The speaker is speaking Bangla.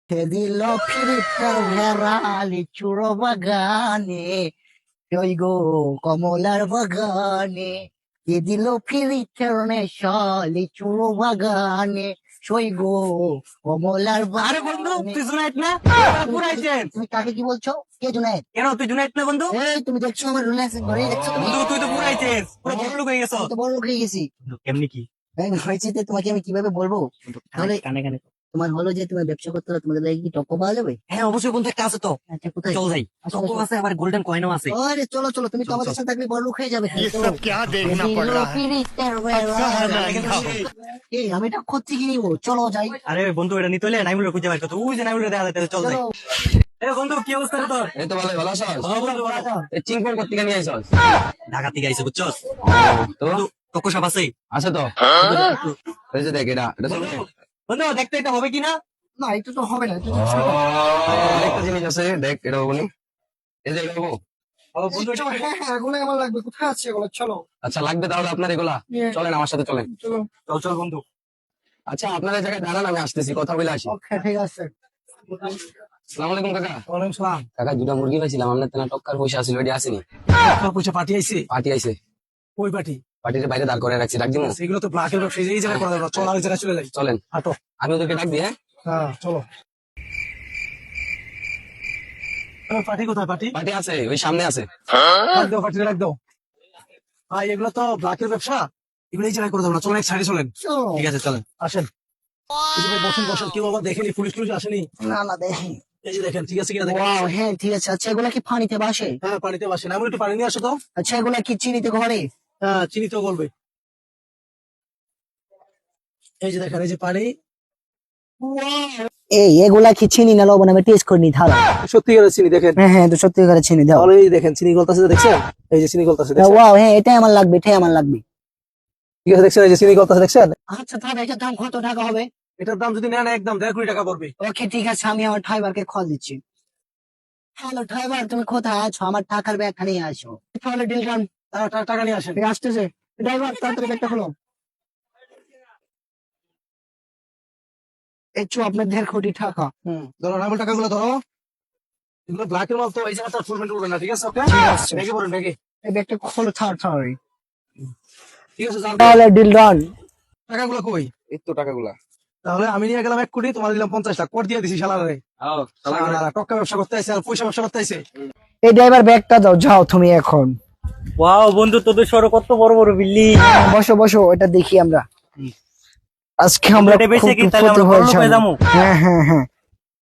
দিল ফিরিটার ভেড়া লিচুর বাগানে, ওই গো কমলার বাগানে, কে দিল ফিরিটার নেশা লিচুর বাগানে, সই গো কমলার আরে বন্ধু বাগানে। তুই জুনাইদ না? পুরাইছেন তুমি কাকে কি বলছো? কে জুনায়েদ? কেন? তুই জুনাইদ না বন্ধু? এই তুমি দেখছো আমার রিলেশন ঘরে দেখছো তুমি? বন্ধু তুই তো পুরাইছিস, পুরো বড় লোক হয়ে গেছো। আমি তো বড় লোক হয়ে গেছি। কেমনি কি? এই হয়েছে তো, তোমাকে আমি কিভাবে বলবো? তাহলে কানে কানে। তোমার হলো যে তোমার ব্যবসা করতে হলে তোমাদের লাগে কি টক্ক পাওয়া যাবে? হ্যাঁ অবশ্যই বন্ধু, একটা আছে তো। আচ্ছা কোথায়? চল যাই। আসো, চকো আসো। আছে, আবার গোল্ডেন কয়েনও আছে। আরে চলো চলো, তুমি তো চলো, আমাদের চলো। সাথে থাকলে বড় লোক হয়ে যাবে। ये सब क्या देखना पड़ रहा है এই আমি এটা করতে কি নিবো? চলো যাই। আরে বন্ধু এটা নিতে হলে নাইমুলের খুঁজে বাইর করতে হবে। ওই যে নাইমুলের দেখা যাচ্ছে, চল যাই। চলো। এ বন্ধু কি অবস্থা রে তোর? এই তো ভালো ভালো আছো? ভালো বন্ধু, ভালো। এই চিংকন করতে নিয়ে আইছস? ঢাকা থেকে আইছে বুঝছস? তো বন্ধু টকো সাপ আছে? আছে তো। এই যে দেখ এটা চলবে। বন্ধু দেখতে এটা হবে কিনা? না এটা তো হবে না, এটা তো ছোট। একটা জিনিস আছে, দেখ এটা হবো নি। এই যে এটা হবো। ও বন্ধু এটা হ্যাঁ হ্যাঁ, এগুলো আমার লাগবে। কোথায় আছে এগুলো? চলো আচ্ছা লাগবে তাহলে আপনার এগুলা। Yeah. চলেন আমার সাথে চলেন। চলো। চল চল বন্ধু। আচ্ছা আপনাদের জায়গায় দাঁড়ান, আমি আসতেছি, কথা বলে আসি। ওকে ঠিক আছে। আসসালামু আলাইকুম কাকা। ওয়ালাইকুম সালাম। কাকা দুটা মুরগি পাইছিলাম, আপনার তেনা টক্কার পয়সা আসছিল, ওইটা আসেনি। টাকা পয়সা পাঠিয়ে আইছে? পার্টি আইছে, ওই পার্টি? পার্টির বাইরে দাঁড় করে রাখছি, ডাক দিমু? সেগুলো তো ব্ল্যাকের ব্যবসা, এই জায়গায় করা যাবে না। চল আরেক জায়গায় চলে যাই। চলেন হাঁটো। আমি ওদেরকে ডাক দিই। হ্যাঁ হ্যাঁ চলো। পার্টি কোথায়? পার্টি পার্টি আছে ওই সামনে আছে। রাখ দাও, পার্টি রাখ দাও। ভাই এগুলো তো ব্ল্যাকের ব্যবসা, এগুলো এই জায়গায় করে দেবো না। চলেন এক সাইডে চলেন। চলো। ঠিক আছে চলেন, আসেন। এই যে ভাই বসেন বসেন, কেউ আবার দেখেনি, পুলিশ টুলিশ আসেনি। না না দেখি। এই যে দেখেন, ঠিক আছে কিনা দেখেন। ওয়াও হ্যাঁ ঠিক আছে। আচ্ছা এগুলা কি পানিতে বাসে? হ্যাঁ পানিতে বাসেন, এমন একটু পানি নিয়ে আসো তো। আচ্ছা এগুলা কি চিনিতে ঘরে? হ্যাঁ চিনি তো বলবে। এই যে দেখেন, এই যে পানি। এই এগুলা কি চিনি না লবণ? আমি টেস্ট করে নি থালা। সত্যি করে চিনি দেখেন। হ্যাঁ হ্যাঁ, তো সত্যি করে চিনি দাও। তাহলে এই দেখেন চিনি গলতাছে, দেখছেন? এই যে চিনি গলতাছে, দেখছেন? ওয়াও হ্যাঁ, এটাই আমার লাগবে, এটাই আমার লাগবে। ঠিক আছে দেখছেন, এই যে চিনি গলতাছে, দেখছেন? আচ্ছা তাহলে এটার দাম কত টাকা হবে? এটার দাম যদি নেন একদম 1.5 কোটি টাকা পড়বে। ওকে ঠিক আছে, আমি আমার ড্রাইভারকে কল দিচ্ছি। হ্যালো ড্রাইভার, তুমি কোথায় আছো? আমার টাকার ব্যাগটা নিয়ে আসো। তাহলে ডিল ডান। টাকা নিয়ে আসেন। আসতেছে ড্রাইভার, তাড়াতাড়ি ব্যাগটা খোলো। এই চো আপনার 1.5 কোটি টাকা। ধরো নামল টাকাগুলো ধরো। এগুলো ব্ল্যাকের মাল তো, এই জায়গাটা ফুলমেন্ট উঠবে না, ঠিক আছে? ওকে ঠিক আছে। ব্যাগে পড়েন, ব্যাগে। এই ব্যাগটা খোলো তাড়াতাড়ি। ঠিক আছে যান। তাহলে ডিল ডান। টাকাগুলো কই? এই তো টাকাগুলা। তাহলে আমি নিয়ে গেলাম 1 কোটি, তোমার দিলাম 50 লাখ, কর দিয়ে দিছি শালারে। টক্কা ব্যবসা করতে আইছে আর পয়সা ব্যবসা করতে আইছে। এই ড্রাইভার ব্যাগটা দাও, যাও তুমি এখন। ওয়াও বন্ধু, তোদের সরো কত বড় বড় বিল্ডিং। বসো বসো, এটা দেখি আমরা। আজকে আমরা এটা বেশি খুব কি? তাহলে বিপদে আমরা হয়ে বড়লোক হয়ে যাবো। যাবো? হ্যাঁ হ্যাঁ হ্যাঁ,